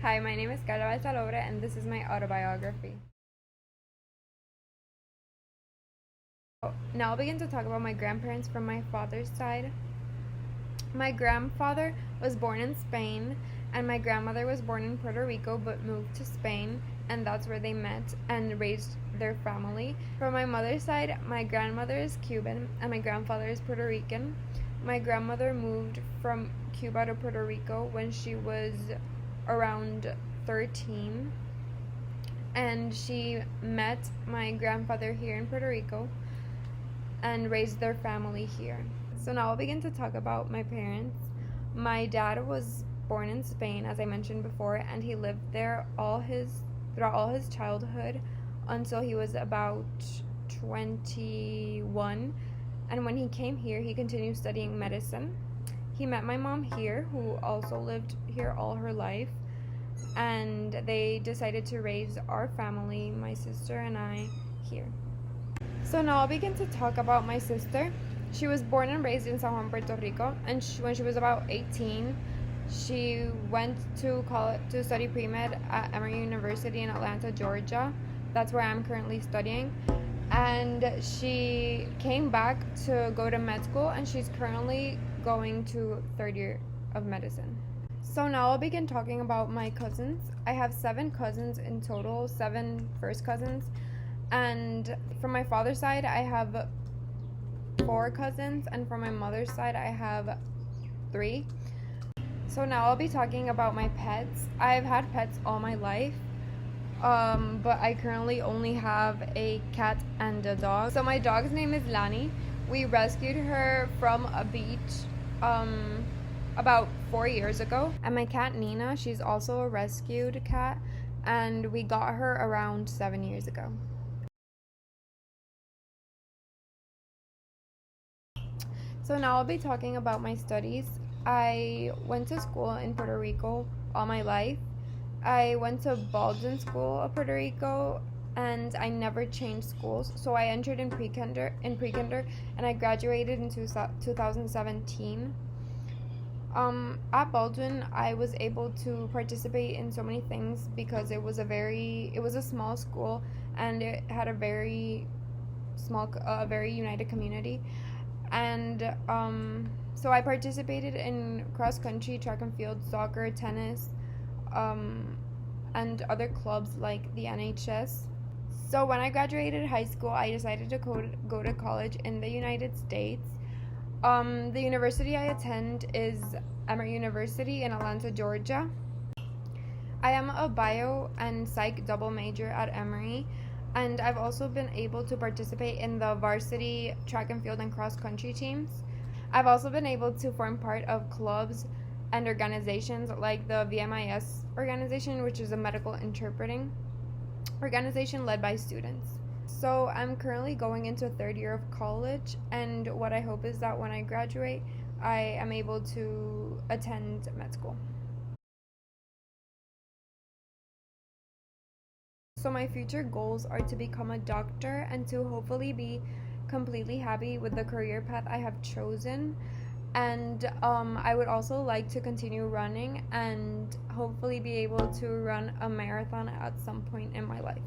Hi, my name is Carla Balsalobre, and this is my autobiography. Now I'll begin to talk about my grandparents from my father's side. My grandfather was born in Spain, and my grandmother was born in Puerto Rico but moved to Spain, and that's where they met and raised their family. From my mother's side, my grandmother is Cuban, and my grandfather is Puerto Rican. My grandmother moved from Cuba to Puerto Rico when she was around 13, and she met my grandfather here in Puerto Rico and raised their family here. So now I'll begin to talk about my parents. My dad was born in Spain, as I mentioned before, and he lived there throughout all his childhood until he was about 21. And when he came here, he continued studying medicine. He met my mom here, who also lived here all her life, and they decided to raise our family, my sister and I, here. So now I'll begin to talk about my sister. She was born and raised in San Juan, Puerto Rico, and when she was about 18, she went to college to study pre-med at Emory University in Atlanta, Georgia. That's where I'm currently studying. And she came back to go to med school, and she's currently going to third year of medicine. So now I'll begin talking about my cousins. I have 7 cousins in total, 7 first cousins. And from my father's side, I have 4 cousins, and from my mother's side, I have 3. So now I'll be talking about my pets. I've had pets all my life, but I currently only have a cat and a dog. So my dog's name is Lani. We rescued her from a beach about 4 years ago. And my cat Nina, she's also a rescued cat, and we got her around 7 years ago. So now I'll be talking about my studies. I went to school in Puerto Rico all my life. I went to Baldwin School of Puerto Rico, and I never changed schools. So I entered in pre-kinder, and I graduated in 2017. At Baldwin, I was able to participate in so many things because it was a small school, and it had a very united community. And so I participated in cross country, track and field, soccer, tennis, and other clubs like the NHS. So when I graduated high school, I decided to go to college in the United States. The university I attend is Emory University in Atlanta, Georgia. I am a bio and psych double major at Emory, and I've also been able to participate in the varsity track and field and cross country teams. I've also been able to form part of clubs and organizations like the VMIS organization, which is a medical interpreting organization led by students. So I'm currently going into 3rd year of college, and what I hope is that when I graduate, I am able to attend med school. So my future goals are to become a doctor and to hopefully be completely happy with the career path I have chosen. And I would also like to continue running and hopefully be able to run a marathon at some point in my life.